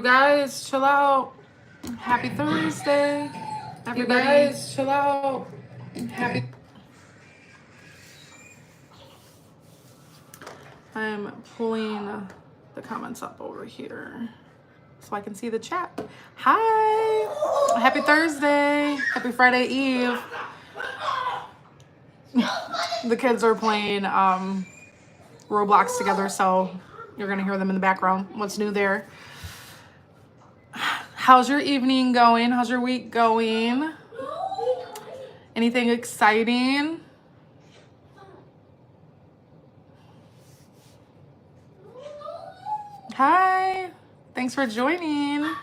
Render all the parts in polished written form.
You guys, chill out. Happy Thursday. Everybody. You guys, chill out. Happy. I'm pulling the comments up over here so I can see the chat. Hi. Happy Thursday. Happy Friday Eve. The kids are playing Roblox together, so you're going to hear them in the background. What's new there? How's your evening going? How's your week going? Anything exciting? Hi. Thanks for joining.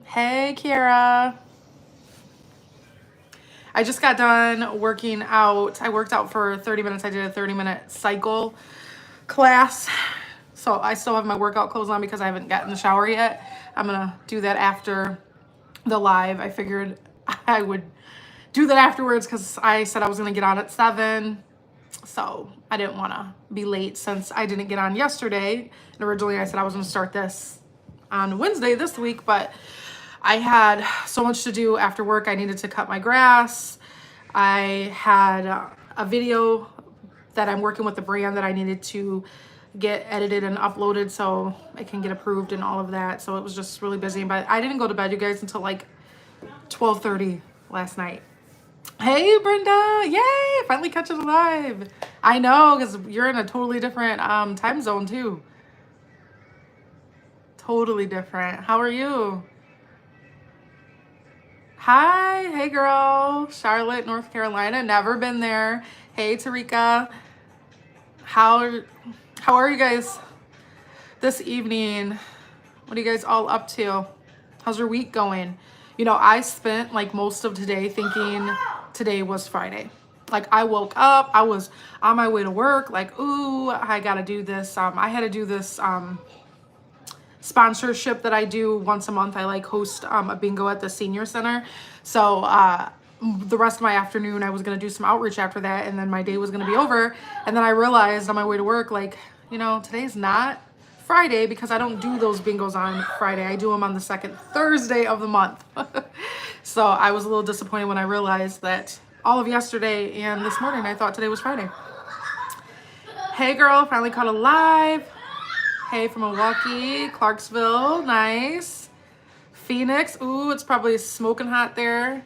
Hey, Kiara. I just got done working out. I worked out for 30 minutes. I did a 30-minute cycle class. So I still have my workout clothes on because I haven't gotten the shower yet. I'm going to do that after the live. I figured I would do that afterwards because I said I was going to get on at 7. So I didn't want to be late since I didn't get on yesterday. And originally I said I was going to start this on Wednesday this week, but I had so much to do after work. I needed to cut my grass. I had a video that I'm working with the brand that I needed to get edited and uploaded so it can get approved and all of that. So it was just really busy, but I didn't go to bed, you guys, until like 12:30 last night. Hey, Brenda. Yay. Finally catching a live. I know, because you're in a totally different time zone too. Totally different. How are you? Hi. Hey, girl. Charlotte, North Carolina. Never been there. Hey, Tarika. How are you guys this evening? What are you guys all up to? How's your week going? You know, I spent like most of today thinking today was Friday. Like I woke up, I was on my way to work, like, ooh, I gotta do this. I had to do this sponsorship that I do once a month. I like host a bingo at the senior center. So the rest of my afternoon, I was gonna do some outreach after that, and then my day was gonna be over. And then I realized on my way to work, like, you know, today's not Friday because I don't do those bingos on Friday. I do them on the second Thursday of the month. So I was a little disappointed when I realized that all of yesterday and this morning I thought today was Friday. Hey girl, finally caught a live. Hey from Milwaukee, Clarksville, nice. Phoenix, ooh, it's probably smoking hot there.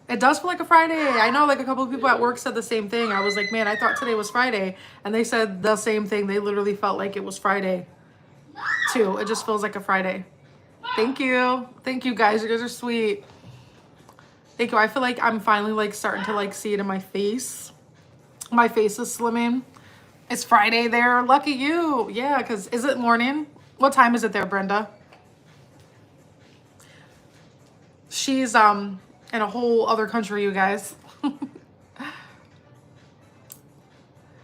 It does feel like a Friday. I know like a couple of people at work said the same thing. I was like, man, I thought today was Friday. And they said the same thing. They literally felt like it was Friday too. It just feels like a Friday. Thank you. Thank you guys. You guys are sweet. Thank you. I feel like I'm finally like starting to like see it in my face. My face is slimming. It's Friday there. Lucky you. Yeah, because is it morning? What time is it there, Brenda? She's in a whole other country, you guys.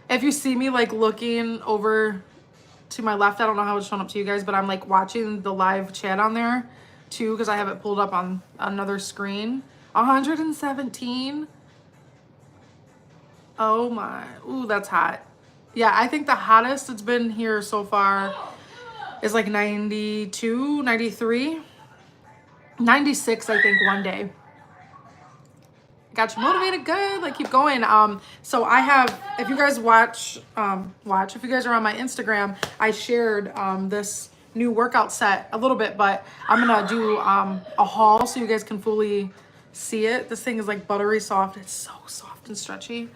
If you see me like looking over to my left, I don't know how it's showing up to you guys, but I'm like watching the live chat on there too because I have it pulled up on another screen. 117. Oh my. Ooh, that's hot. Yeah, I think the hottest it's been here so far is like 92, 93, 96, I think, one day. Got you motivated, good, like keep going. So I have, if you guys if you guys are on my Instagram, I shared this new workout set a little bit, but I'm gonna do a haul so you guys can fully see it. This thing is like buttery soft. It's so soft and stretchy,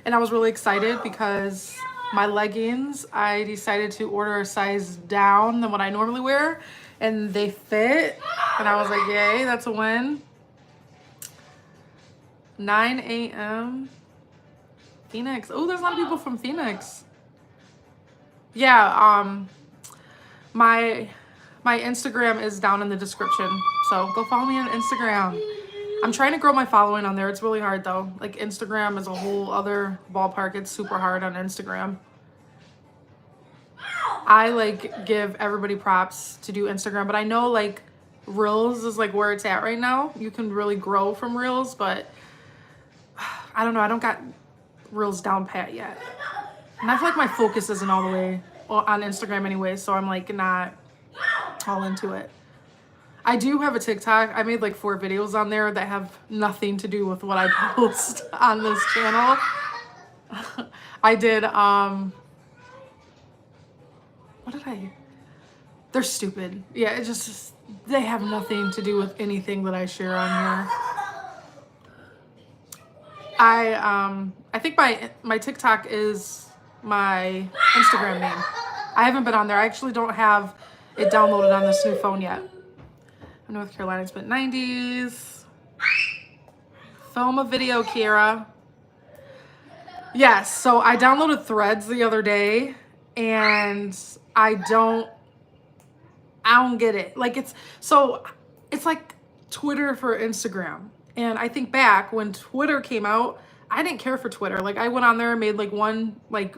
and I was really excited because my leggings, I decided to order a size down than what I normally wear, and they fit, and I was like, yay, that's a win. 9 a.m. Phoenix. Oh, there's a lot of people from Phoenix. Yeah, my Instagram is down in the description, so go follow me on Instagram. I'm trying to grow my following on there. It's really hard though. Like Instagram is a whole other ballpark. It's super hard on Instagram. I like give everybody props to do Instagram, but I know like Reels is like where it's at right now. You can really grow from Reels, but I don't know. I don't got Reels down pat yet. And I feel like my focus isn't all the way on Instagram anyway, so I'm like not all into it. I do have a TikTok. I made like 4 videos on there that have nothing to do with what I post on this channel. I did, what did I, they're stupid. Yeah, it just, they have nothing to do with anything that I share on here. I think my TikTok is my Instagram name. I haven't been on there. I actually don't have it downloaded on this new phone yet. North Carolina, it's been 90s. Film a video, Kiera. Yes, so I downloaded Threads the other day, and I don't get it. Like it's like Twitter for Instagram. And I think back when Twitter came out, I didn't care for Twitter. Like I went on there and made like one like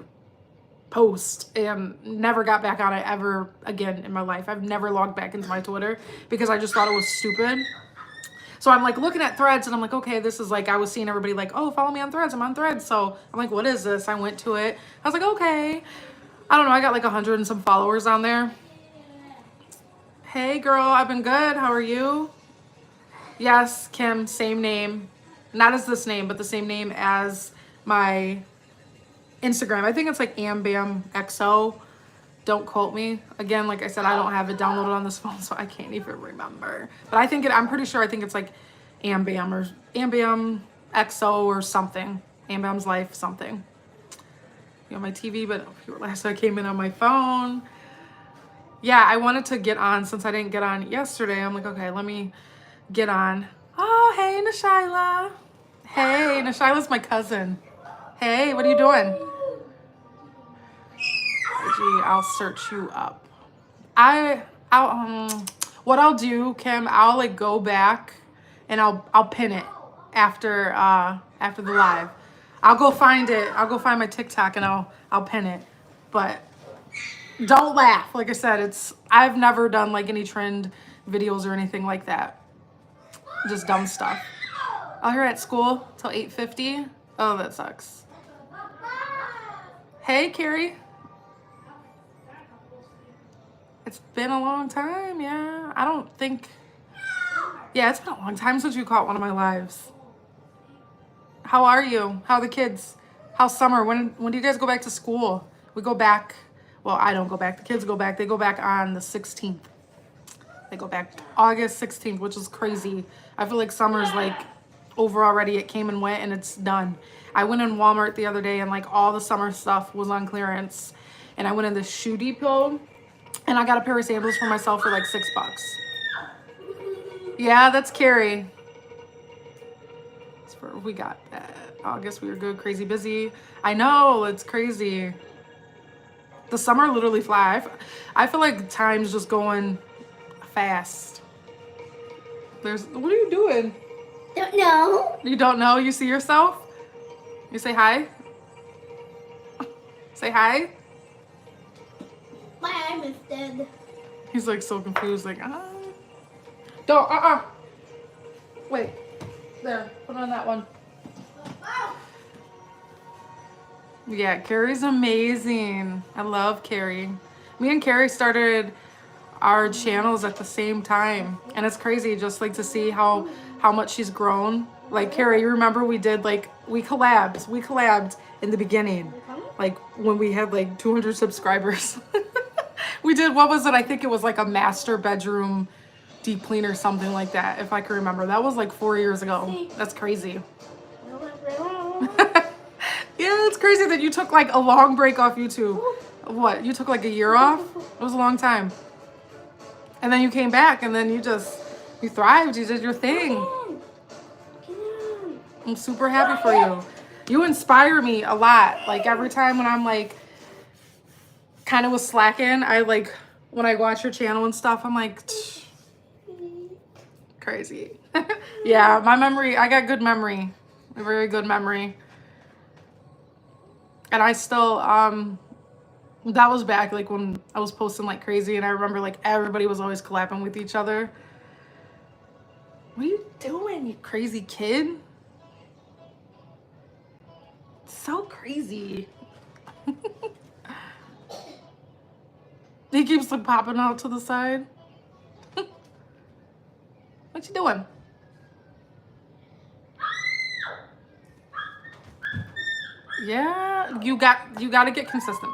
post and never got back on it ever again in my life. I've never logged back into my Twitter because I just thought it was stupid. So I'm like looking at Threads and I'm like, okay, this is like, I was seeing everybody like, oh, follow me on Threads. I'm on Threads. So I'm like, what is this? I went to it. I was like, okay. I don't know. I got like 100 and some followers on there. Hey girl, I've been good. How are you? Yes, Kim, same name. Not as this name, but the same name as my Instagram. I think it's like AmBamXO. Don't quote me. Again, like I said, I don't have it downloaded on this phone, so I can't even remember. But I think I'm pretty sure I think it's like AmBam or AmBamXO or something. AmBam's Life something. You know, my TV, but last I came in on my phone. Yeah, I wanted to get on since I didn't get on yesterday. I'm like, okay, let me get on. Oh, hey, Nashyla. Hey, Nashyla's my cousin. Hey, what are you doing? Gee, I'll search you up. What I'll do, Kim, I'll like go back and I'll pin it after the live. I'll go find it. I'll go find my TikTok and I'll pin it. But don't laugh. Like I said, I've never done like any trend videos or anything like that. Just dumb stuff. Oh, you're at school till 8:50? Oh, that sucks. Hey, Carrie. It's been a long time, yeah. I don't think... Yeah, it's been a long time since you caught one of my lives. How are you? How are the kids? How's summer? When do you guys go back to school? We go back... Well, I don't go back. The kids go back. They go back on the 16th. They go back August 16th, which is crazy. I feel like summer's like over already. It came and went and it's done. I went in Walmart the other day and like all the summer stuff was on clearance. And I went in the Shoe Depot and I got a pair of sandals for myself for like $6. Yeah, that's Carrie. We got that. August, we were good, crazy busy. I know, it's crazy. The summer literally fly. I feel like time's just going fast. What are you doing? Don't know. You don't know? You see yourself? You say hi? Say hi? My arm is dead. He's like so confused, like, Don't, Wait. There, put on that one. Yeah, Carrie's amazing. I love Carrie. Me and Carrie started our channels at the same time. And it's crazy just like to see how much she's grown. Like Carrie, you remember we did like, we collabed in the beginning. Like when we had like 200 subscribers. We did, what was it? I think it was like a master bedroom deep clean or something like that, if I can remember. That was like 4 years ago. That's crazy. Yeah, it's crazy that you took like a long break off YouTube. What? You took like a year off? It was a long time. And then you came back and then you thrived. You did your thing. I'm super happy for you. You inspire me a lot. Like every time when I'm like kind of was slacking, I like when I watch your channel and stuff, I'm like crazy. Yeah, my memory, I got good memory. A very good memory. And I still, that was back like when I was posting like crazy and I remember like everybody was always collabing with each other. What are you doing, you crazy kid? So crazy. He keeps like popping out to the side. What you doing? Yeah, you got to get consistent,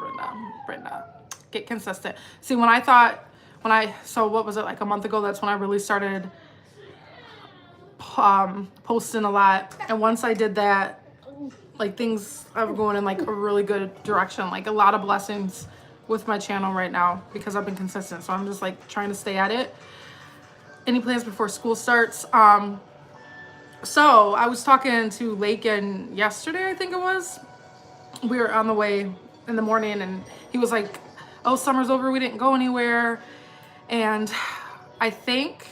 Brenda, get consistent. See, so what was it, like a month ago? That's when I really started posting a lot. And once I did that, like things are going in like a really good direction. Like a lot of blessings with my channel right now because I've been consistent. So I'm just like trying to stay at it. Any plans before school starts? So I was talking to Lakin yesterday, I think it was. We were on the way in the morning and he was like, oh, summer's over, we didn't go anywhere. And I think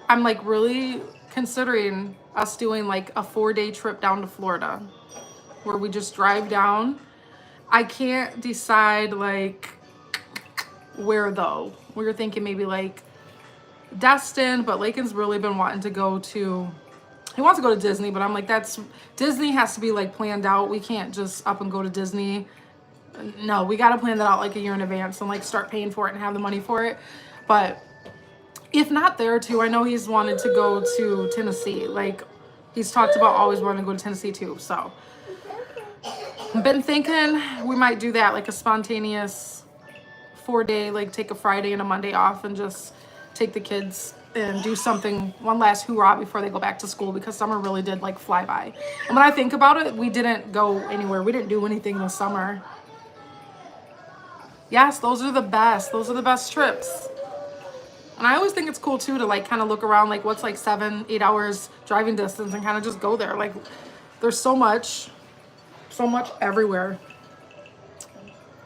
I'm like really considering us doing like a 4-day trip down to Florida where we just drive down. I can't decide like where though. We were thinking maybe like Destin, but Lakin's really been wanting to go to, he wants to go to Disney, but I'm like, Disney has to be like planned out. We can't just up and go to Disney. No, we got to plan that out like a year in advance and like start paying for it and have the money for it. But if not there too, I know he's wanted to go to Tennessee. Like he's talked about always wanting to go to Tennessee too. So I've been thinking we might do that, like a spontaneous 4-day, like take a Friday and a Monday off and just take the kids and do something, one last hoorah before they go back to school, because summer really did like fly by. And when I think about it, we didn't go anywhere. We didn't do anything this summer. Yes, those are the best. Those are the best trips. And I always think it's cool too to like kind of look around, like what's like 7-8 hours driving distance and kind of just go there. Like there's so much everywhere.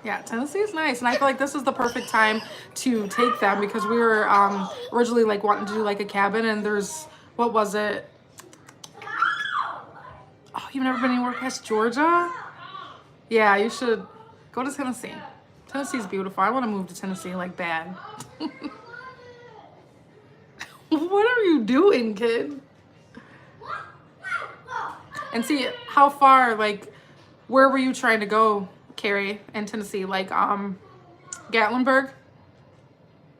Yeah, Tennessee is nice. And I feel like this is the perfect time to take them because we were originally like wanting to do like a cabin, and there's, what was it? Oh, you've never been anywhere past Georgia? Yeah, you should go to Tennessee. Tennessee's beautiful. I want to move to Tennessee like bad. What are you doing, kid? And see, how far, like, where were you trying to go, Carrie, in Tennessee? Like, Gatlinburg?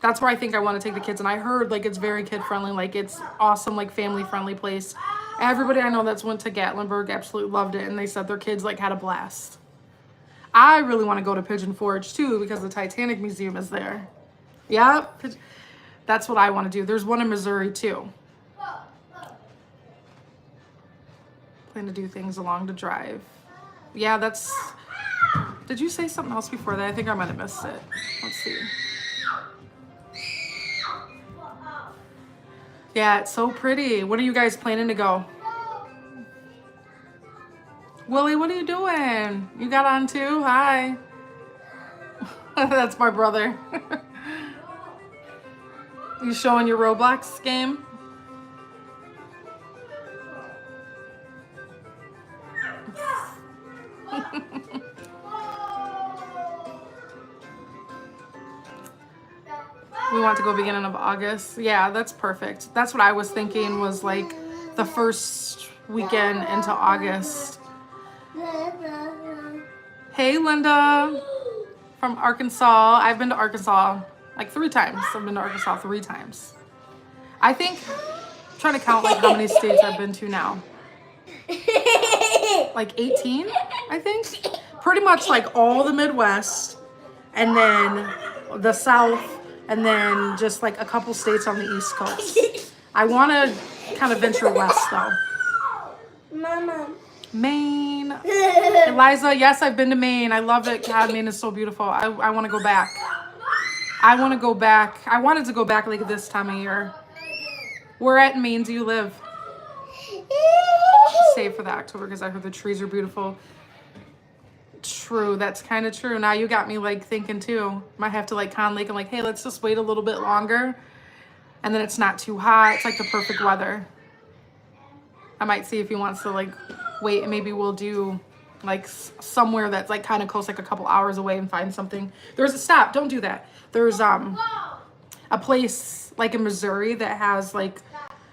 That's where I think I want to take the kids. And I heard, like, it's very kid-friendly. Like, it's awesome, like, family-friendly place. Everybody I know that's went to Gatlinburg absolutely loved it. And they said their kids, like, had a blast. I really want to go to Pigeon Forge, too, because the Titanic Museum is there. Yep. That's what I want to do. There's one in Missouri, too. Plan to do things along the drive. Yeah, that's... Did you say something else before that? I think I might have missed it. Let's see. Yeah, it's so pretty. When are you guys planning to go? Willie, what are you doing? You got on too? Hi. That's my brother. You showing your Roblox game? We want to go beginning of August. Yeah, that's perfect. That's what I was thinking, was like the first weekend into August. Hey, Linda from Arkansas. I've been to Arkansas like 3 times. I've been to Arkansas 3 times. I think, I'm trying to count like how many states I've been to now. Like 18, I think. Pretty much like all the Midwest, and then the South, and then just like a couple states on the East Coast. I want to kind of venture west though. Mama. Maine. Eliza, yes, I've been to Maine. I love it. God, Maine is so beautiful. I want to go back. I want to go back. I wanted to go back like this time of year. Where at Maine do you live? Save for the October because I heard the trees are beautiful. True, that's kind of true. Now you got me like thinking too. Might have to like Con Lake and like, hey, let's just wait a little bit longer. And then it's not too hot. It's like the perfect weather. I might see if he wants to like wait, and maybe we'll do like somewhere that's like kind of close, like a couple hours away, and find something. There's a stop. Don't do that. There's a place like in Missouri that has like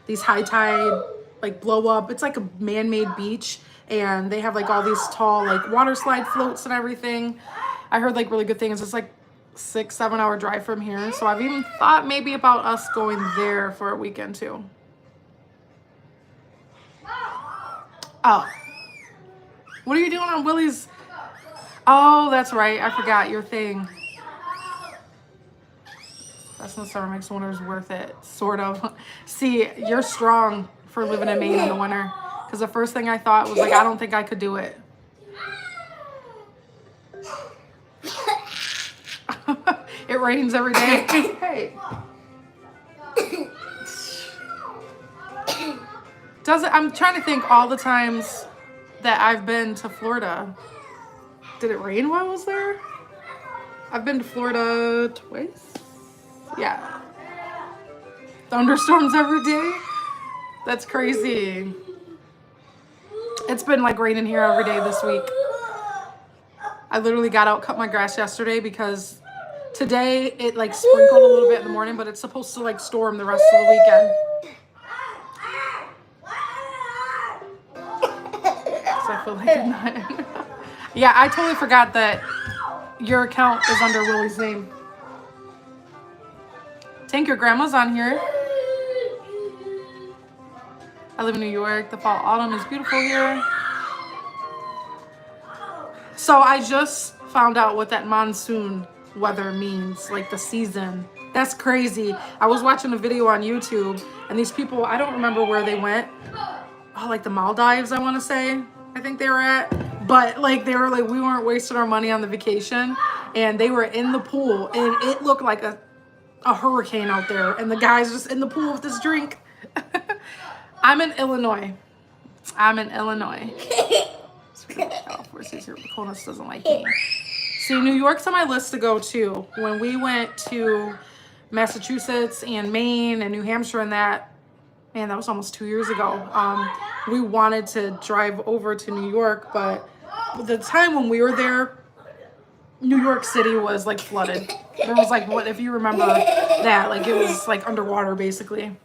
these high tide like blow up. It's like a man-made beach, and they have like all these tall like water slide floats and everything. I heard like really good things. It's like 6-7 hour drive from here. So I've even thought maybe about us going there for a weekend too. Oh, what are you doing on Willie's? Oh, that's right. I forgot your thing. Best in the summer makes winters worth it. Sort of. See, you're strong for living in Maine in the winter. Because the first thing I thought was like, I don't think I could do it. It rains every day. Hey. Does it? I'm trying to think all the times that I've been to Florida. Did it rain while I was there? I've been to Florida twice. Yeah. Thunderstorms every day? That's crazy. It's been like raining here every day this week. I literally got out, cut my grass yesterday because today it like sprinkled a little bit in the morning, but it's supposed to like storm the rest of the weekend. So I feel like I'm not. Yeah, I totally forgot that your account is under Willie's name. Tank, your grandma's on here. I live in New York. The fall, autumn is beautiful here. So I just found out what that monsoon weather means, like the season. That's crazy. I was watching a video on YouTube and these people, I don't remember where they went. Oh, like the Maldives, I want to say. I think they were at. But like they were like, we weren't wasting our money on the vacation. And they were in the pool and it looked like a hurricane out there. And the guy's just in the pool with this drink. I'm in Illinois. Conus doesn't like me. See, New York's on my list to go to. When we went to Massachusetts and Maine and New Hampshire and that, man, that was almost 2 years ago. We wanted to drive over to New York, but the time when we were there, New York City was like flooded. There was like, what if you remember that? Like it was like underwater basically.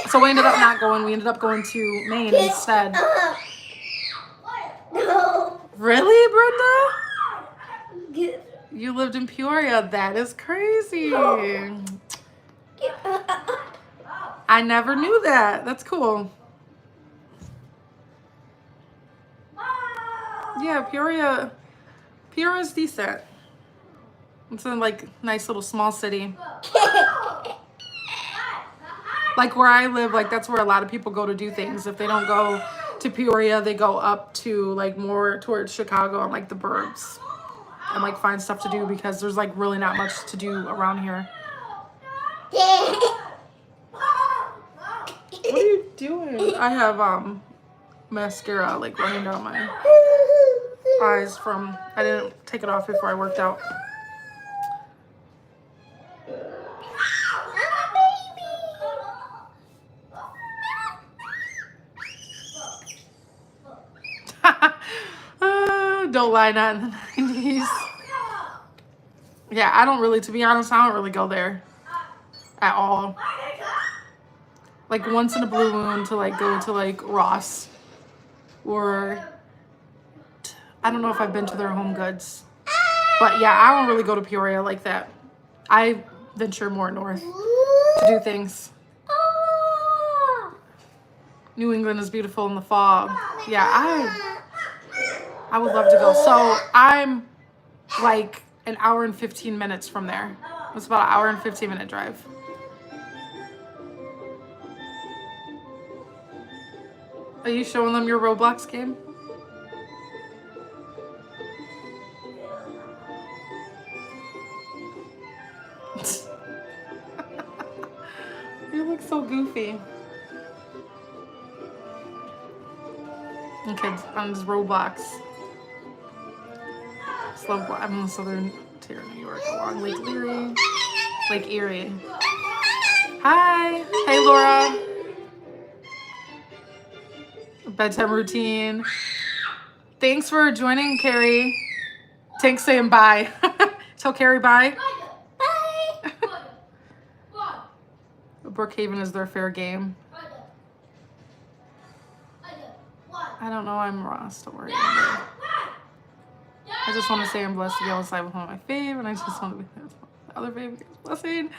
So we ended up not going. We ended up going to Maine instead. Really, Brenda? You lived in Peoria. That is crazy. I never knew that. That's cool. Yeah, Peoria's decent. It's a like nice little small city. Like where I live, like that's where a lot of people go to do things. If they don't go to Peoria, they go up to like more towards Chicago and like the burbs and like find stuff to do because there's like really not much to do around here. What are you doing? I have mascara like running down my eyes from, I didn't take it off before I worked out. Don't lie, not in the 90s. Yeah, I don't really, to be honest, I don't really go there at all. Like once in a blue moon to like go to like Ross or I don't know if I've been to their Home Goods. But yeah, I don't really go to Peoria like that. I venture more north to do things. New England is beautiful in the fall. Yeah, I would love to go. So I'm like an hour and 15 minutes from there. It's about an hour and 15-minute drive. Are you showing them your Roblox game? You look so goofy. Okay, on this Roblox. I'm in the southern tier of New York along Lake Erie. Hi. Hey, Laura. Bedtime routine. Thanks for joining, Carrie. Tank's saying bye. Tell Carrie bye. Bye. Brookhaven is their fair game. I don't know. I'm Ross. Don't worry. I just want to say I'm blessed to be outside with one of my fave, and I just want to be there. Other baby blessing.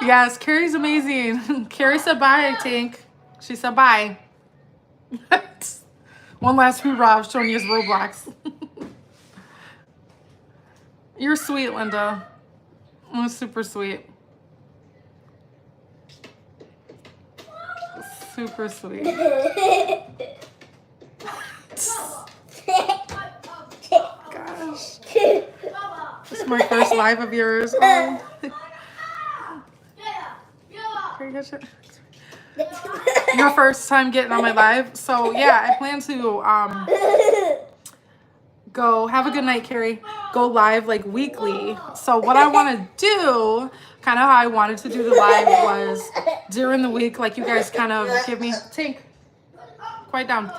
Yes, Carrie's amazing. Carrie said bye, Tank. She said bye. One last hoorah showing you his Roblox. You're sweet, Linda. Oh, super sweet. Super sweet. Gosh. This is my first live of yours. Oh. Your first time getting on my live. So yeah, I plan to go have a good night, Carrie. Go live like weekly. So what I want to do, kind of how I wanted to do the live was during the week, like you guys kind of give me, Tink, quiet down.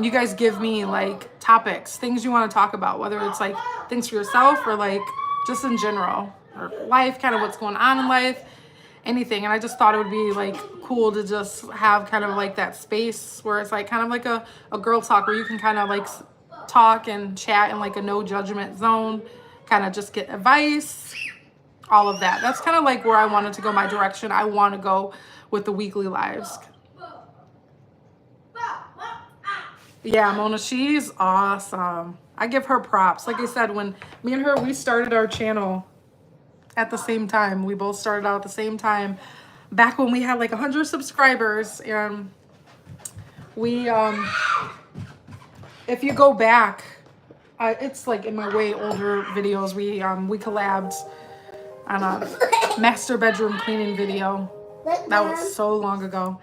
You guys give me like topics, things you want to talk about, whether it's like things for yourself or like just in general, or life, kind of what's going on in life, anything. And I just thought it would be like cool to just have kind of like that space where it's like kind of like a girl talk where you can kind of like talk and chat in like a no judgment zone, kind of just get advice, all of that. That's kind of like where I wanted to go, my direction I want to go with the weekly lives. Yeah, Mona, she's awesome. I give her props. Like I said, when me and her, we started our channel at the same time. We both started out at the same time back when we had like 100 subscribers. And we if you go back, it's like in my way older videos, we collabed on a master bedroom cleaning video. That was so long ago.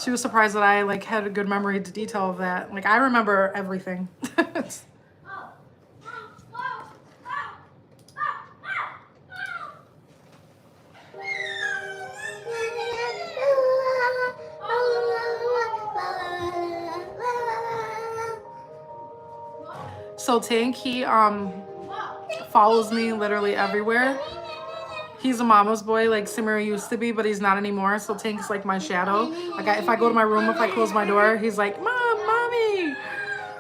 She was surprised that I like had a good memory to detail of that. Like I remember everything. So Tank, he follows me literally everywhere. He's a mama's boy like Samir used to be, but he's not anymore. So Tank's like my shadow. Like if I go to my room, if I close my door, he's like, Mom, Mommy.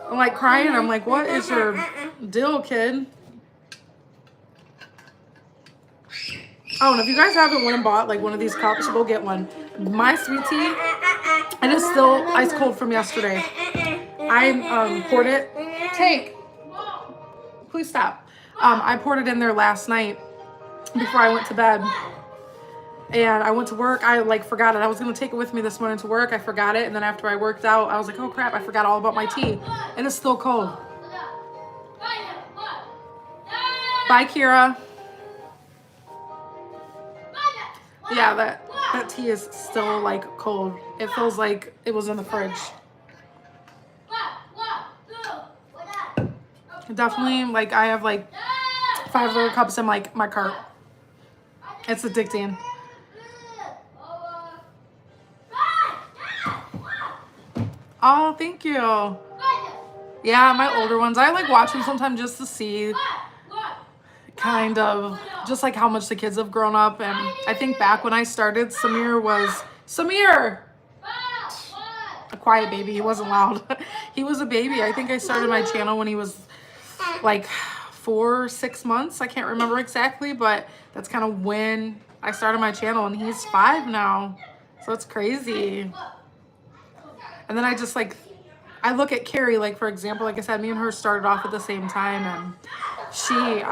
I'm like crying. I'm like, what is your deal, kid? Oh, and if you guys haven't went and bought like one of these cups, go get one. My sweet tea, and it's still ice cold from yesterday. I poured it. Tank, please stop. I poured it in there last night before I went to bed, and I went to work. I like forgot it. I was gonna take it with me this morning to work. I forgot it, and then after I worked out, I was like, oh crap, I forgot all about my tea, and it's still cold. Bye, Kira. Yeah, that tea is still like cold. It feels like it was in the fridge. Definitely, like I have like 5 other cups in like my cart. It's addicting. Oh, thank you. Yeah, my older ones, I like watch them sometimes just to see kind of just like how much the kids have grown up. And I think back when I started, Samir, a quiet baby. He wasn't loud. He was a baby. I think I started my channel when he was like 4 or 6 months. I can't remember exactly, but that's kind of when I started my channel, and he's 5 now. So it's crazy. And then I just like, I look at Carrie, like for example, like I said, me and her started off at the same time, and she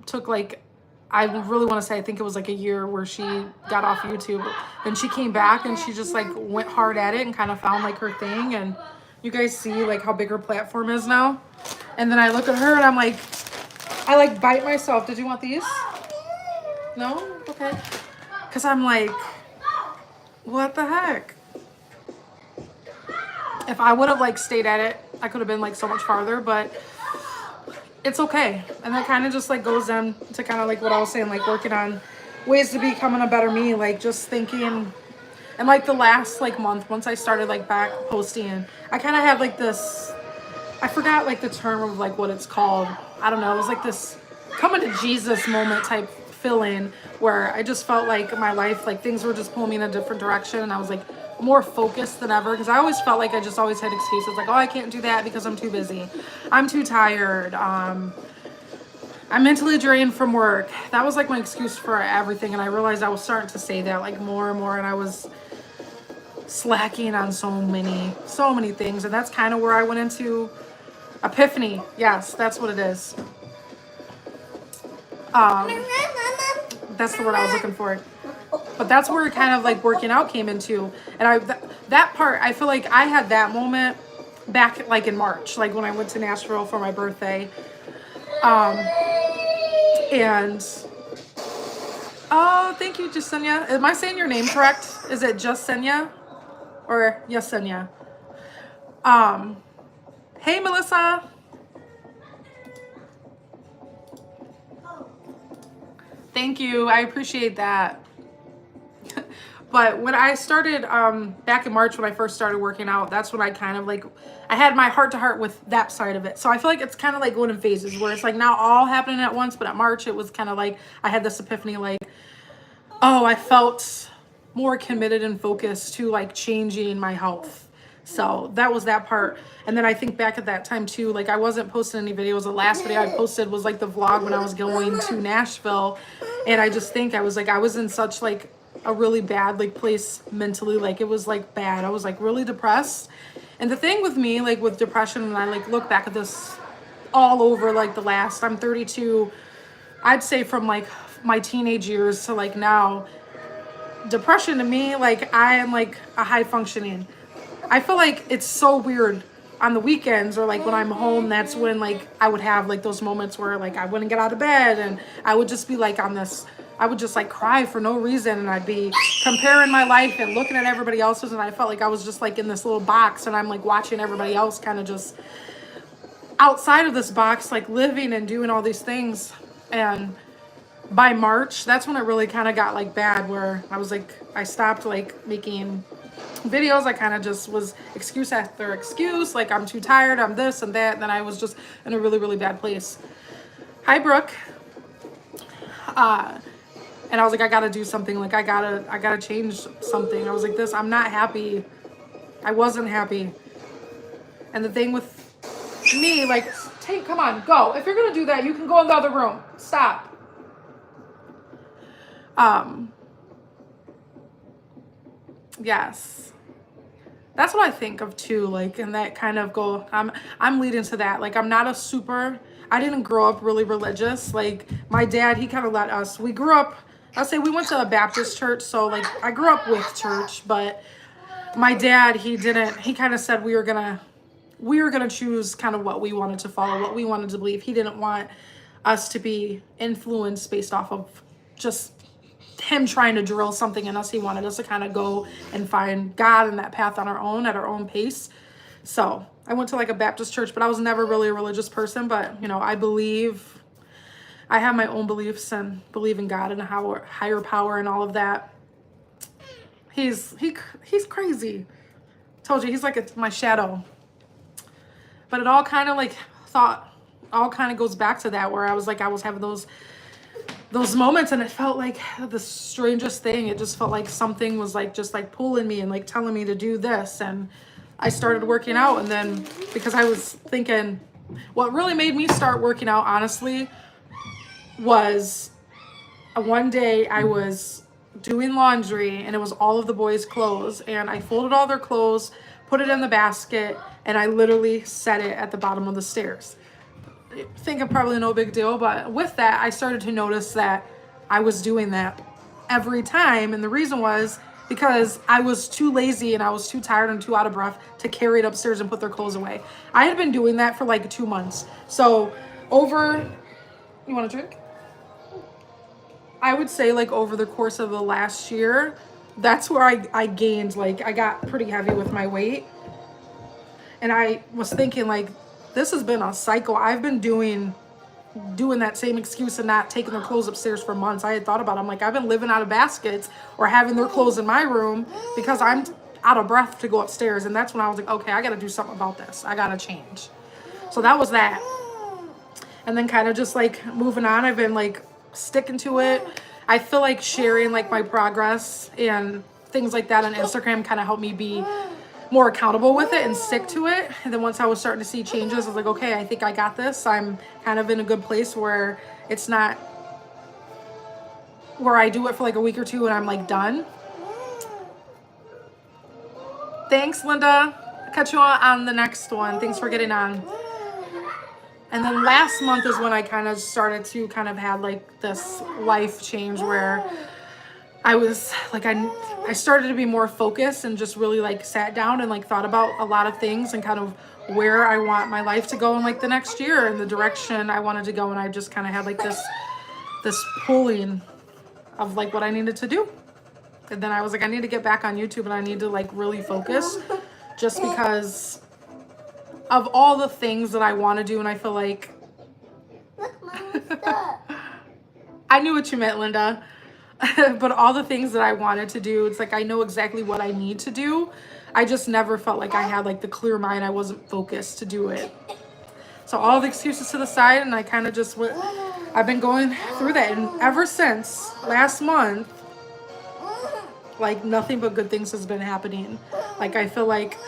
took like, I really want to say, I think it was like a year where she got off YouTube. Then she came back and she just like went hard at it and kind of found like her thing. And you guys see like how big her platform is now. And then I look at her and I'm like, I like bite myself. Did you want these? No? Okay. Because I'm like, what the heck? If I would have like stayed at it, I could have been like so much farther, but it's okay. And that kind of just like goes in to kind of like what I was saying, like working on ways to becoming a better me, like just thinking. And like the last like month, once I started like back posting, I kind of had like this, I forgot like the term of like what it's called. I don't know. It was like this coming to Jesus moment type feeling where I just felt like my life, like things were just pulling me in a different direction. And I was like more focused than ever, because I always felt like I just always had excuses like, oh, I can't do that because I'm too busy, I'm too tired, I'm mentally drained from work. That was like my excuse for everything. And I realized I was starting to say that like more and more. And I was slacking on so many things. And that's kind of where I went into Epiphany. Yes, that's what it is. That's the word I was looking for. But that's where kind of like working out came into. And that part, I feel like I had that moment back like in March, like when I went to Nashville for my birthday. And oh, thank you, Jasenia. Am I saying your name correct? Is it Jasenia or Yesenia? Hey, Melissa. Thank you. I appreciate that. But when I started back in March, when I first started working out, that's when I kind of like, I had my heart to heart with that side of it. So I feel like it's kind of like going in phases where it's like now all happening at once. But at March, it was kind of like I had this epiphany like, oh, I felt more committed and focused to like changing my health. So that was that part. And then I think back at that time too, like I wasn't posting any videos. The last video I posted was like the vlog when I was going to Nashville. And I just think I was in such like a really bad like place mentally. Like it was like bad. I was like really depressed. And the thing with me, like with depression, and I like look back at this all over like I'm 32, I'd say from like my teenage years to like now, depression to me, like I am like a high functioning. I feel like it's so weird on the weekends or like when I'm home, that's when like I would have like those moments where like I wouldn't get out of bed and I would just be like I would just like cry for no reason, and I'd be comparing my life and looking at everybody else's, and I felt like I was just like in this little box and I'm like watching everybody else kind of just outside of this box, like living and doing all these things. And by March, that's when it really kind of got like bad, where I was like, I stopped like making videos. I kind of just was excuse after excuse, like I'm too tired, I'm this and that, and then I was just in a really, really bad place. Hi, Brooke. And I was like, I gotta do something, like I gotta change something. I was like, I'm not happy. I wasn't happy. And the thing with me, like, come on, go. If you're gonna do that, you can go in the other room. Stop. Yes. That's what I think of too, like, and that kind of I'm leading to that. Like, I didn't grow up really religious. Like, my dad, he kind of let us, we grew up, I'll say we went to a Baptist church. So like, I grew up with church, but my dad, he kind of said we were gonna choose kind of what we wanted to follow, what we wanted to believe. He didn't want us to be influenced based off of just him trying to drill something in us. He wanted us to kind of go and find God in that path on our own, at our own pace. So I went to like a Baptist church, but I was never really a religious person. But, you know, I have my own beliefs and believe in God and a higher power and all of that. He's crazy. Told you, he's like my shadow. But it all kind of like goes back to that, where I was having those moments, and it felt like the strangest thing. It just felt like something was like just like pulling me and like telling me to do this. And I started working out, and then because I was thinking, what really made me start working out, honestly, was one day I was doing laundry, and it was all of the boys' clothes, and I folded all their clothes, put it in the basket, and I literally set it at the bottom of the stairs. Think of probably no big deal, but with that, I started to notice that I was doing that every time. And the reason was because I was too lazy and I was too tired and too out of breath to carry it upstairs and put their clothes away. I had been doing that for like 2 months. So you want a drink? I would say like over the course of the last year, that's where I gained, like I got pretty heavy with my weight. And I was thinking like, this has been a cycle. I've been doing that same excuse and not taking their clothes upstairs for months. I had thought about it. I'm like, I've been living out of baskets or having their clothes in my room because I'm out of breath to go upstairs. And that's when I was like, okay, I got to do something about this. I got to change. So that was that. And then kind of just like moving on, I've been like sticking to it. I feel like sharing like my progress and things like that on Instagram kind of helped me be more accountable with it and stick to it. And then once I was starting to see changes, I was like, okay, I think I got this. I'm kind of in a good place where it's not where I do it for like a week or two and I'm like done. Thanks, Linda. Catch you on the next one. Thanks for getting on. And then last month is when I kind of started to kind of have like this life change where I was like, I started to be more focused and just really like sat down and like thought about a lot of things and kind of where I want my life to go in like the next year and the direction I wanted to go. And I just kind of had like this pulling of like what I needed to do. And then I was like, I need to get back on YouTube and I need to like really focus just because of all the things that I want to do. And I feel like I knew what you meant, Linda. But all the things that I wanted to do, it's like I know exactly what I need to do. I just never felt like I had like the clear mind. I wasn't focused to do it. So all the excuses to the side, and I kind of just went, I've been going through that. And ever since last month, like nothing but good things has been happening. Like I feel like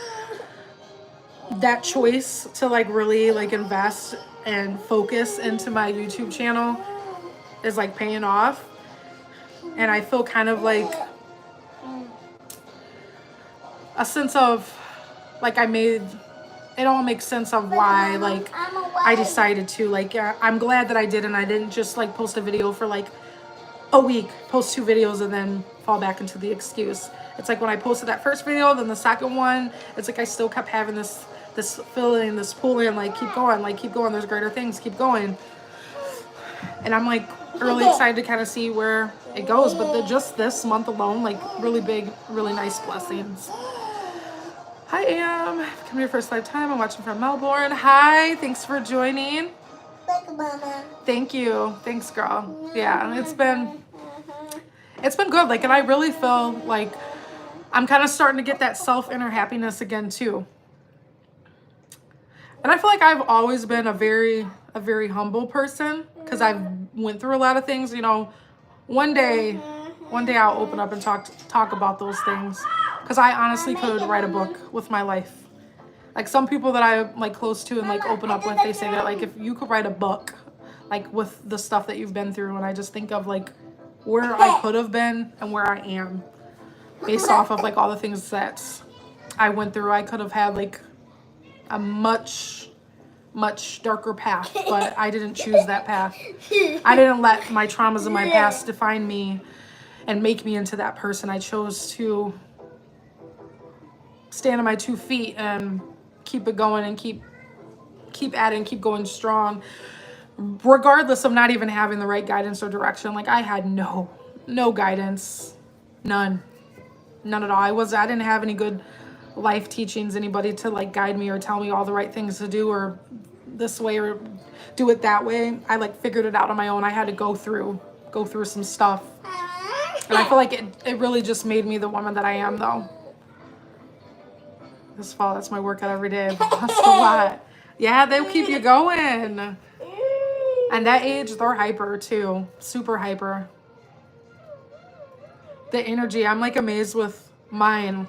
that choice to like really like invest and focus into my YouTube channel is like paying off. And I feel kind of like a sense of like it all makes sense of why like I decided to like, I'm glad that I did, and I didn't just like post a video for like a week, post 2 videos and then fall back into the excuse. It's like when I posted that first video, then the second one, it's like I still kept having this feeling, this pulling, like keep going, there's greater things, keep going. And I'm like really excited to kind of see where it goes. But just this month alone, like really big, really nice blessings. Hi, Am. Come here first live time. I'm watching from Melbourne. Hi, thanks for joining. Thank you. Thanks, girl. Yeah, it's been good. Like, and I really feel like I'm kind of starting to get that inner happiness again too. And I feel like I've always been a very humble person because I've went through a lot of things. You know, one day I'll open up and talk about those things, because I honestly could write a book with my life. Like some people that I'm like close to and like open up with, they say that like if you could write a book like with the stuff that you've been through, and I just think of like where I could have been and where I am based off of like all the things that I went through. I could have had like a much darker path, but I didn't choose that path. I didn't let my traumas in my past define me and make me into that person. I chose to stand on my 2 feet and keep it going and keep adding, keep going strong, regardless of not even having the right guidance or direction. Like I had no guidance, none at all. I didn't have any good life teachings, anybody to like guide me or tell me all the right things to do, or this way or do it that way. I like figured it out on my own. I had to go through some stuff, and I feel like it really just made me the woman that I am though. This fall, that's my workout every day. I've lost a lot. Yeah, they'll keep you going. And that age, they're hyper too, super hyper. The energy, I'm like amazed with mine.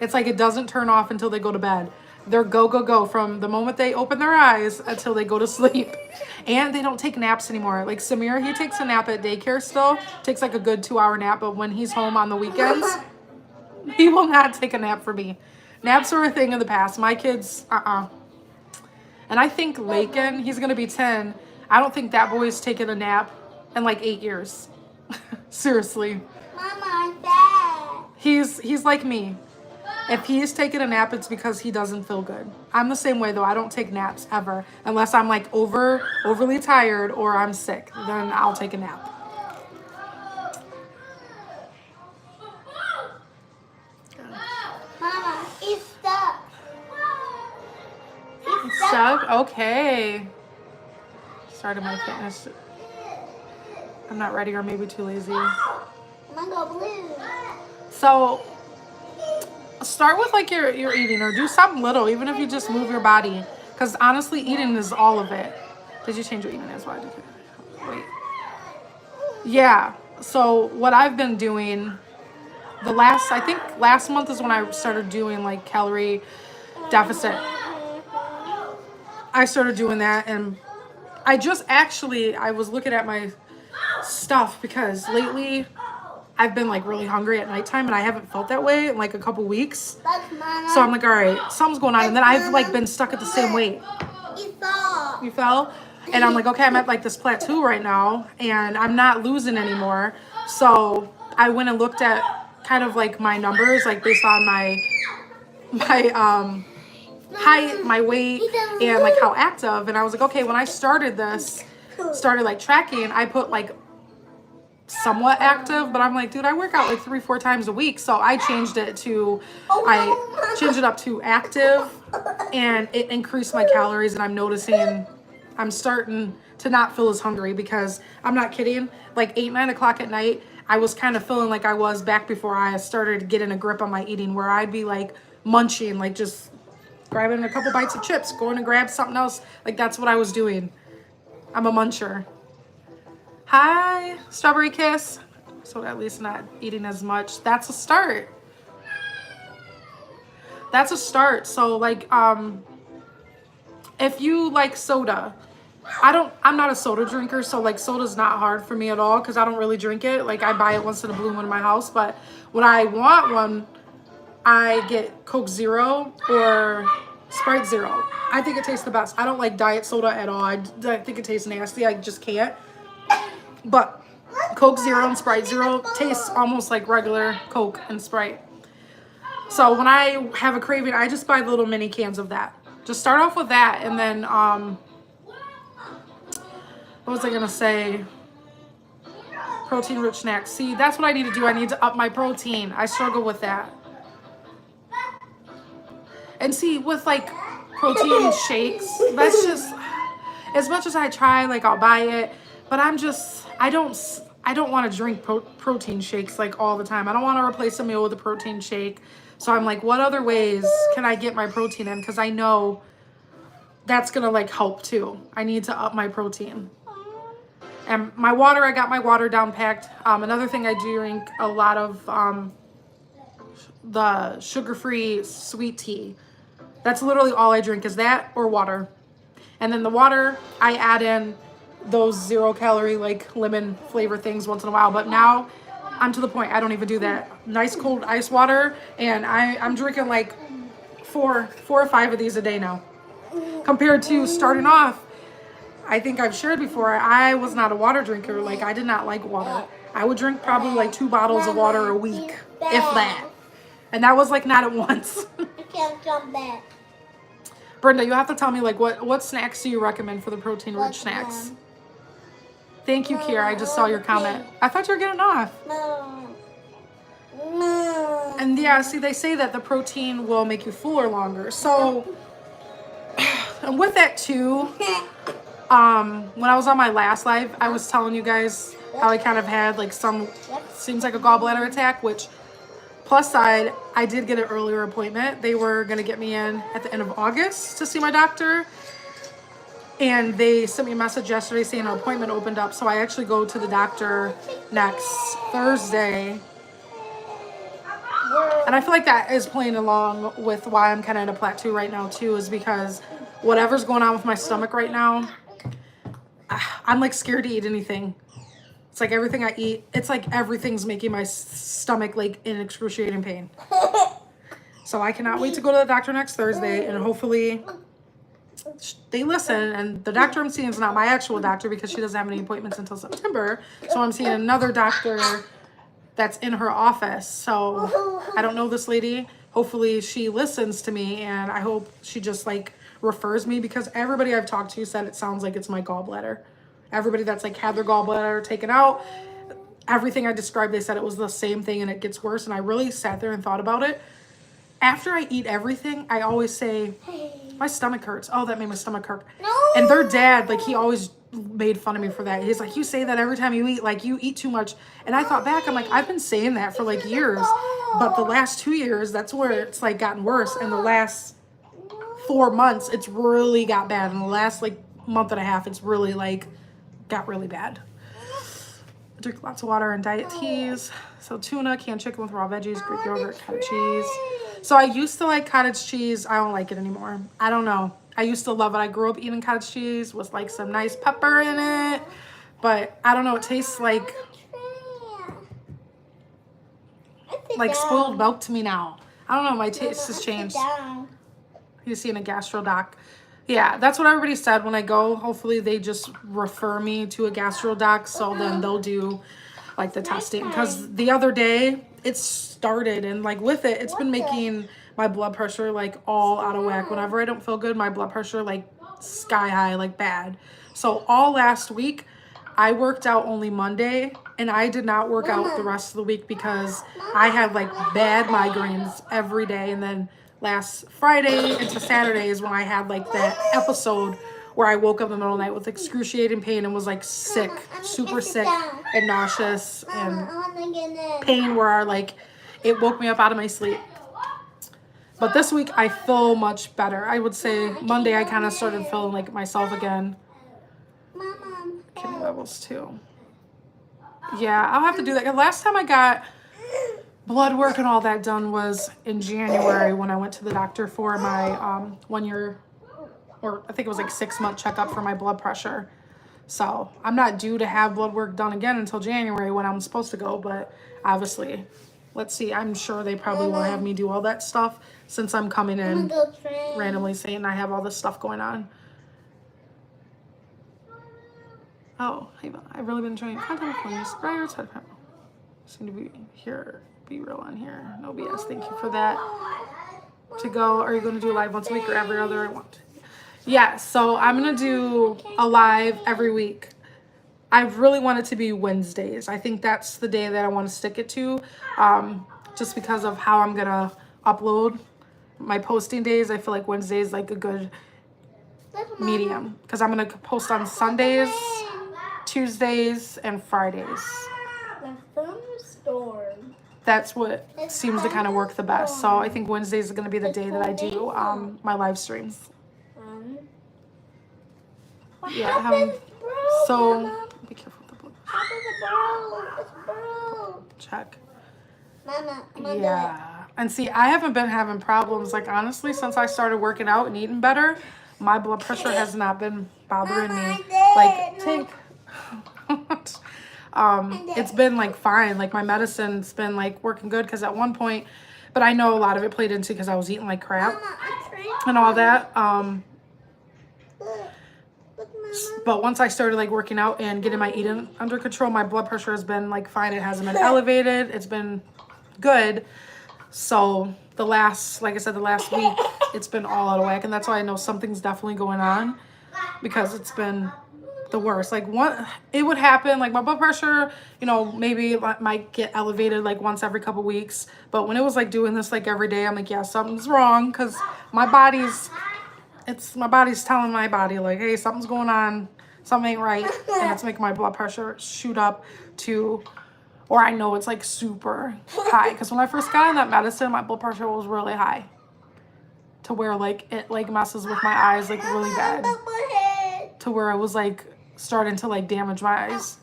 It's like it doesn't turn off until they go to bed. They're go from the moment they open their eyes until they go to sleep. And they don't take naps anymore. Like Samir, he takes a nap at daycare still. Takes like a good 2-hour nap, but when he's home on the weekends, he will not take a nap for me. Naps are a thing in the past. My kids, And I think Lakin, he's going to be 10. I don't think that boy's taken a nap in like 8 years. Seriously. Mama, Dad. He's like me. If he's taking a nap, it's because he doesn't feel good. I'm the same way though. I don't take naps ever unless I'm like overly tired or I'm sick. Then I'll take a nap. Mama, it's stuck. It's stuck? Okay. Started my fitness. I'm not ready or maybe too lazy. Mango blue. So start with like your eating, or do something little, even if you just move your body, because honestly eating is all of it. Did you change your eating as well? Wait. Yeah, so what I've been doing, I think last month is when I started doing like calorie deficit. I started doing that, and I was looking at my stuff because lately I've been like really hungry at nighttime and I haven't felt that way in like a couple weeks. So I'm like, all right, something's going on. And then I've like been stuck at the same weight. You fell? And I'm like, okay, I'm at like this plateau right now and I'm not losing anymore. So I went and looked at kind of like my numbers, like based on my height, my weight, and like how active. And I was like, okay, when I started like tracking, I put like somewhat active, but I'm like, dude, I work out like 3-4 times a week. So I changed it up to active, and it increased my calories. And I'm noticing I'm starting to not feel as hungry, because I'm not kidding, like 8-9 o'clock at night, I was kind of feeling like I was back before I started getting a grip on my eating, where I'd be like munching, like just grabbing a couple bites of chips, going to grab something else. Like that's what I was doing. I'm a muncher. Hi, Strawberry Kiss. So at least not eating as much. That's a start. That's a start. So like, if you like soda, I'm not a soda drinker, so like soda's not hard for me at all because I don't really drink it. Like I buy it once in a blue moon in my house, but when I want one, I get Coke Zero or Sprite Zero. I think it tastes the best. I don't like diet soda at all. I think it tastes nasty. I just can't. But Coke Zero and Sprite Zero tastes almost like regular Coke and Sprite. So when I have a craving, I just buy little mini cans of that. Just start off with that, and then what was I gonna say? Protein rich snacks. See, that's what I need to do. I need to up my protein. I struggle with that. And see, with like protein shakes, that's just, as much as I try, like I'll buy it, but I don't want to drink protein shakes like all the time. I don't want to replace a meal with a protein shake. So I'm like, what other ways can I get my protein in? Because I know that's going to like help too. I need to up my protein. And my water, I got my water down packed. Another thing I drink a lot of the sugar-free sweet tea. That's literally all I drink, is that or water. And then the water, I add in those 0-calorie like lemon flavor things once in a while. But now I'm to the point I don't even do that. Nice cold ice water, and I'm drinking like four or five of these a day now. Compared to starting off, I think I've shared before, I was not a water drinker. Like I did not like water. I would drink probably like 2 bottles of water a week, if that. And that was like not at once. I can't come back. Brenda, you have to tell me like what snacks do you recommend for the protein rich snacks? Thank you, Kira. I just saw your comment. I thought you were getting off. No. And yeah, see, they say that the protein will make you fuller longer. So, and with that too, when I was on my last live, I was telling you guys how I kind of had like seems like a gallbladder attack, which plus side, I did get an earlier appointment. They were going to get me in at the end of August to see my doctor. And they sent me a message yesterday saying an appointment opened up. So I actually go to the doctor next Thursday. And I feel like that is playing along with why I'm kind of in a plateau right now too, is because whatever's going on with my stomach right now, I'm like scared to eat anything. It's like everything I eat, it's like everything's making my stomach like in excruciating pain. So I cannot wait to go to the doctor next Thursday, and hopefully they listen. And the doctor I'm seeing is not my actual doctor because she doesn't have any appointments until September. So I'm seeing another doctor that's in her office. So I don't know this lady. Hopefully she listens to me, and I hope she just like refers me, because everybody I've talked to said it sounds like it's my gallbladder. Everybody that's like had their gallbladder taken out, everything I described, they said it was the same thing and it gets worse. And I really sat there and thought about it. After I eat everything, I always say, my stomach hurts. Oh, that made my stomach hurt. No. And their dad, like he always made fun of me for that. He's like, you say that every time you eat, like you eat too much. And I thought back, I'm like, I've been saying that for like years. But the last 2 years, that's where it's like gotten worse. And the last 4 months, it's really got bad. And the last like month and a half, it's really like got really bad. Drink lots of water and diet teas. So tuna, canned chicken with raw veggies, Greek yogurt, cottage cheese. So I used to like cottage cheese. I don't like it anymore. I don't know. I used to love it. I grew up eating cottage cheese with like some nice pepper in it. But I don't know. It tastes like spoiled milk to me now. I don't know. My taste has changed. You're seeing a gastro doc. Yeah, that's what everybody said when I go. Hopefully they just refer me to a gastro doc, so then they'll do like the testing. Because the other day it started, and like with it, it's been making my blood pressure like all out of whack. Whenever I don't feel good, my blood pressure like sky high, like bad. So all last week I worked out only Monday, and I did not work out the rest of the week because I had like bad migraines every day. And then last Friday into Saturday is when I had like that episode where I woke up in the middle of the night with excruciating pain and was like sick, super sick and nauseous and pain where like it woke me up out of my sleep. But this week I feel much better. I would say Monday I kind of started feeling like myself again. Kidney levels too. Yeah, I'll have to do that. Last time I got blood work and all that done was in January when I went to the doctor for my 1 year, or I think it was like 6-month checkup for my blood pressure. So I'm not due to have blood work done again until January when I'm supposed to go, but obviously, let's see. I'm sure they probably will have me do all that stuff since I'm coming in randomly saying I have all this stuff going on. Oh, hey, I've really been trying to contact police. Seem to be here. Be real on here. No BS. Thank you for that. To go, are you going to do a live once a week or every other? I want. Yeah, so I'm going to do a live every week. I really want it to be Wednesdays. I think that's the day that I want to stick it to, just because of how I'm going to upload my posting days. I feel like Wednesday is like a good medium because I'm going to post on Sundays, Tuesdays, and Fridays. That's what seems to kind of work the best. So I think Wednesdays is going to be the day that I do my live streams. Yeah. So be careful with the blood. Check. Yeah. And see, I haven't been having problems. Like honestly, since I started working out and eating better, my blood pressure has not been bothering me. Like Tank. It's been like fine. Like my medicine's been like working good because at one point, but I know a lot of it played into because I was eating like crap and all that. But once I started like working out and getting my eating under control, my blood pressure has been like fine. It hasn't been elevated. It's been good. So the last, like I said, the last week, it's been all out of whack. And that's why I know something's definitely going on because it's been the worst. Like it would happen like my blood pressure, you know, maybe it might get elevated like once every couple weeks, but when it was like doing this like every day, I'm like, yeah, something's wrong because my body's telling my body like, hey, something's going on, something ain't right, and it's making my blood pressure shoot up to, or I know it's like super high because when I first got on that medicine, my blood pressure was really high to where like it like messes with my eyes like really bad to where I was like starting to like damage my eyes.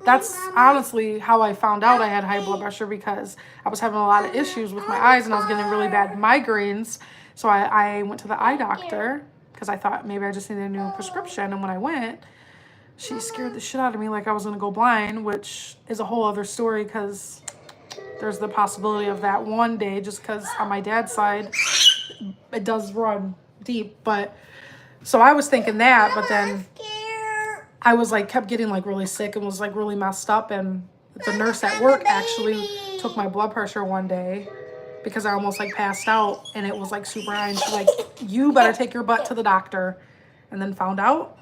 That's honestly how I found out I had high blood pressure because I was having a lot of issues with my eyes and I was getting really bad migraines. So I went to the eye doctor because I thought maybe I just needed a new prescription. And when I went, she scared the shit out of me like I was going to go blind, which is a whole other story because there's the possibility of that one day just because on my dad's side, it does run deep. But so I was thinking that, but then I was like kept getting like really sick and was like really messed up. And the nurse at work actually took my blood pressure one day because I almost like passed out and it was like super high. And she's like, you better take your butt to the doctor. And then found out,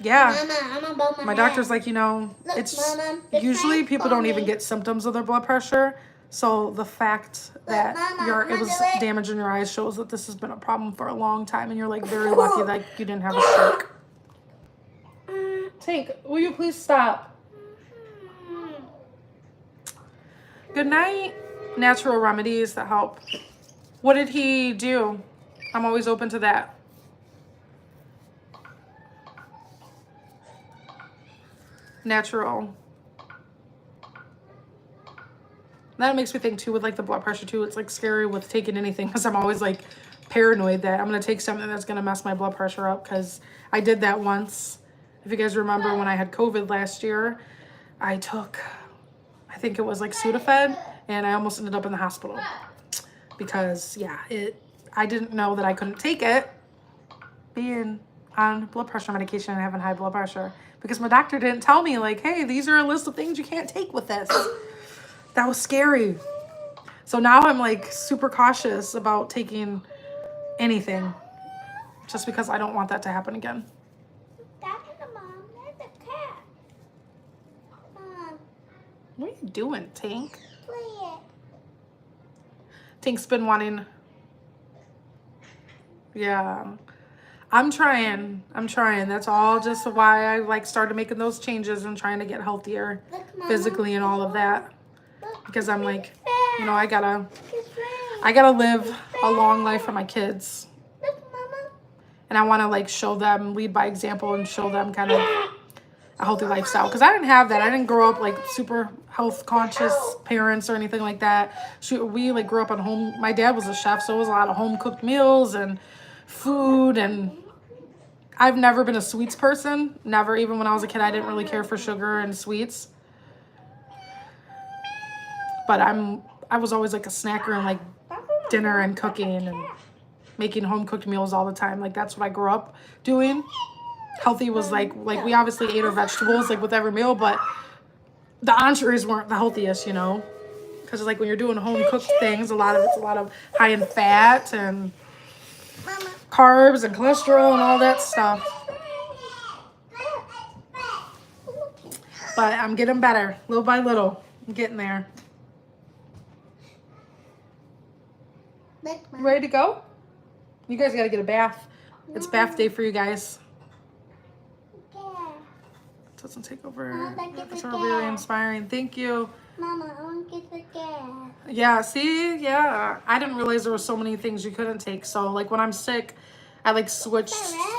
yeah, my doctor's like, you know, it's usually people don't even get symptoms of their blood pressure. So the fact that it was damage in your eyes shows that this has been a problem for a long time. And you're like very lucky that you didn't have a stroke. Tank, will you please stop? Good night. Natural remedies that help. What did he do? I'm always open to that. Natural. That makes me think too with like the blood pressure too. It's like scary with taking anything because I'm always like paranoid that I'm gonna take something that's gonna mess my blood pressure up, because I did that once. If you guys remember when I had COVID last year, I took, I think it was like Sudafed, and I almost ended up in the hospital because yeah, I didn't know that I couldn't take it being on blood pressure medication and having high blood pressure, because my doctor didn't tell me like, hey, these are a list of things you can't take with this. That was scary. So now I'm like super cautious about taking anything just because I don't want that to happen again. That's the mom. That's a cat. Mom, What are you doing, Tank? play it. Tank's been wanting. Yeah. I'm trying. That's all just why I like started making those changes and trying to get healthier Look, Mama. physically and all of that. Look, Because I'm like, it's you know, I gotta rain. live a long life for my kids. Look, Mama. And I want to like show them, lead by example, and show them kind of a healthy lifestyle. Because I didn't have that. I didn't grow up like super health conscious parents or anything like that. We like grew up on home. My dad was a chef, so it was a lot of home cooked meals and food. And I've never been a sweets person. Never. Even when I was a kid, I didn't really care for sugar and sweets. But I was always like a snacker and like dinner and cooking and making home cooked meals all the time. Like that's what I grew up doing. Healthy was like we obviously ate our vegetables like with every meal, but the entrees weren't the healthiest, you know, because like when you're doing home cooked things, a lot of high in fat and carbs and cholesterol and all that stuff. But I'm getting better little by little. I'm getting there. Look, Mama. Ready to go? You guys got to get a bath. It's bath day for you guys. It doesn't take over. Mama, get It's the really gas. inspiring. Thank you. Mama, I want to get the gas. Yeah, see? Yeah. I didn't realize there were so many things you couldn't take. So, like, when I'm sick, I, like, switched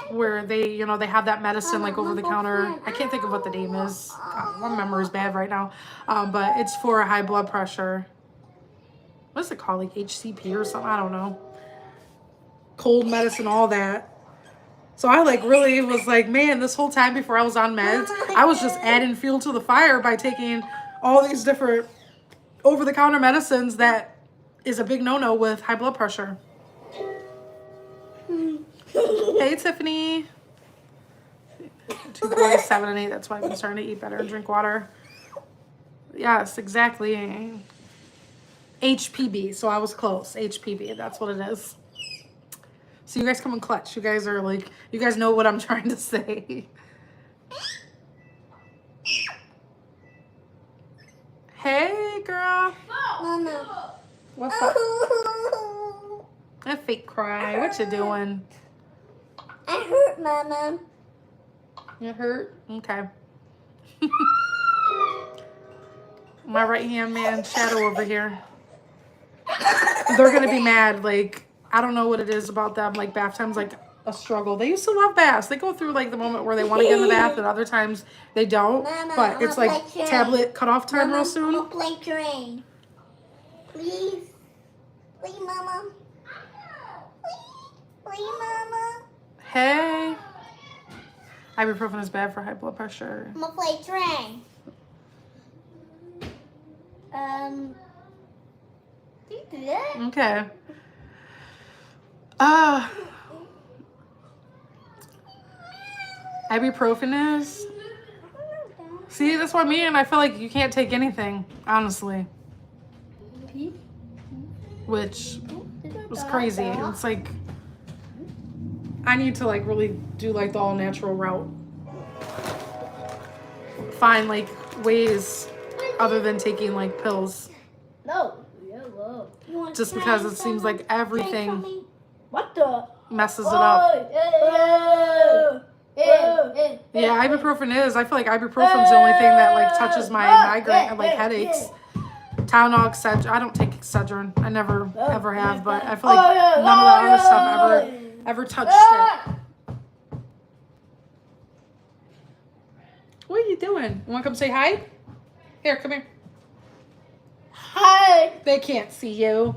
where they, you know, they have that medicine, like, over the counter. I can't think of what the name is. God, my memory is bad right now. But it's for high blood pressure. What's it called? Like, HCP or something? I don't know. Cold medicine, all that. So I like really was like, man, this whole time before I was on meds, I was just adding fuel to the fire by taking all these different over-the-counter medicines that is a big no-no with high blood pressure. Hey, Tiffany. 2 boys, 7 and 8. That's why I've been starting to eat better and drink water. Yes, exactly. HPB. So I was close. HPB. That's what it is. So you guys come in clutch. You guys are like, you guys know what I'm trying to say. Hey, girl. Mama. What's up? A fake cry. What you doing? I hurt, Mama. You hurt? Okay. My right hand man, Shadow over here. They're gonna be mad. Like, I don't know what it is about them. Like, bath time's like a struggle. They used to love baths. They go through like the moment where they want to get in the bath, and other times they don't. Mama, But it's I'ma like play train. tablet cutoff time Mama, real soon. I'ma play train. Please. Please, Mama. Please, Mama. Hey. Ibuprofen is bad for high blood pressure. I'm gonna play train. Do you do that? Okay. Ibuprofen is. See, that's what I mean. I feel like you can't take anything, honestly. Which was crazy. It's like, I need to like really do like the all natural route. Find like ways other than taking like pills. No. Yellow. You want Just train, because it seems Mama? like everything Train for me? What the? messes it up. Yeah. Yeah, ibuprofen is. I feel like ibuprofen's the only thing that like touches my migraine and like headaches. Tylenol, Excedrin. I don't take Excedrin. I never ever have, but I feel like none of the other stuff ever touched it. What are you doing? You want to come say hi? Here, come here. Hi. They can't see you.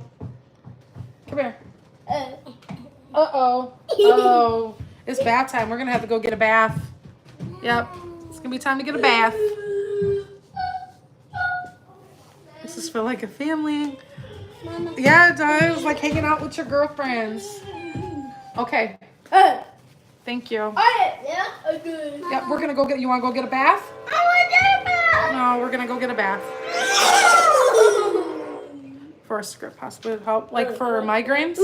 Come here. Uh-oh. Oh. It's bath time. We're going to have to go get a bath. Yep. It's going to be time to get a bath. This is for like a family. Mama. Yeah, it does. Like hanging out with your girlfriends. Okay. Thank you. Yeah, okay. Yep, we're going to go get, you want to go get a bath? I want that. No, we're going to go get a bath. For a script, possibly help. Like for migraines.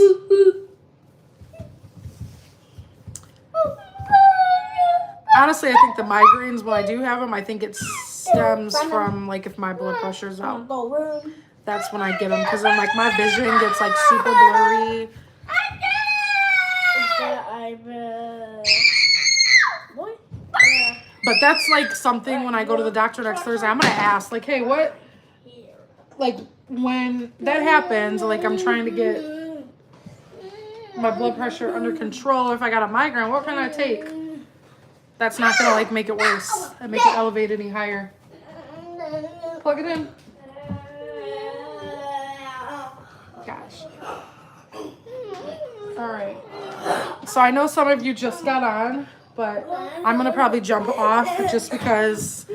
Honestly, I think the migraines, when I do have them, I think it stems from like if my blood pressure's up. That's when I get them, because then like my vision gets like super blurry. But that's like something when I go to the doctor next Thursday, I'm gonna ask like, hey, what, like when that happens, like I'm trying to get my blood pressure under control. If I got a migraine, what can I take? That's not gonna like make it worse and make it elevate any higher. Plug it in. Gosh. All right. So I know some of you just got on, but I'm gonna probably jump off just because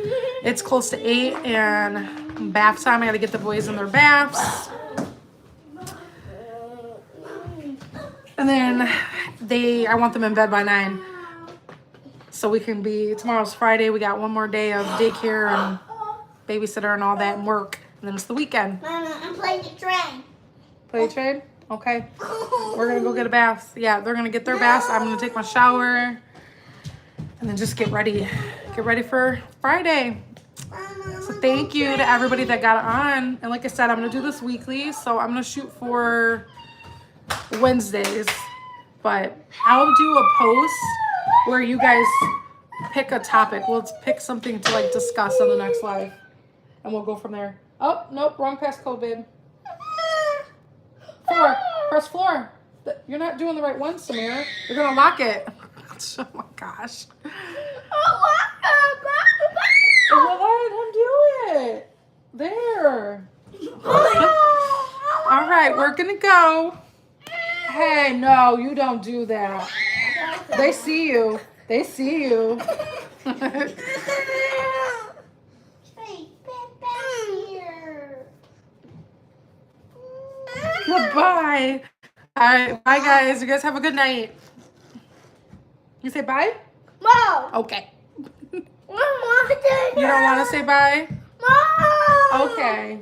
it's close to 8 and bath time. I gotta get the boys in their baths. And then I want them in bed by 9. So we can be, tomorrow's Friday. We got one more day of daycare and babysitter and all that and work. And then it's the weekend. Mama, I'm playing the train. Play trade? Okay. We're gonna go get a bath. Yeah, they're gonna get their baths. I'm gonna take my shower. And then just get ready. Get ready for Friday. So thank you to everybody that got on. And like I said, I'm gonna do this weekly. So I'm gonna shoot for Wednesdays. But I'll do a post where you guys pick a topic. We'll pick something to like discuss on the next live. And we'll go from there. Oh, nope, wrong passcode, babe. Floor, press floor. You're not doing the right one, Samir. You're gonna lock it. Oh my gosh. Oh, let him do it. There. All right, we're gonna go. Hey, no, you don't do that. They see you. They see you. Goodbye. All right, bye guys. You guys have a good night. You say bye? Mom. Okay. Mom. You don't want to say bye? Mom. Okay.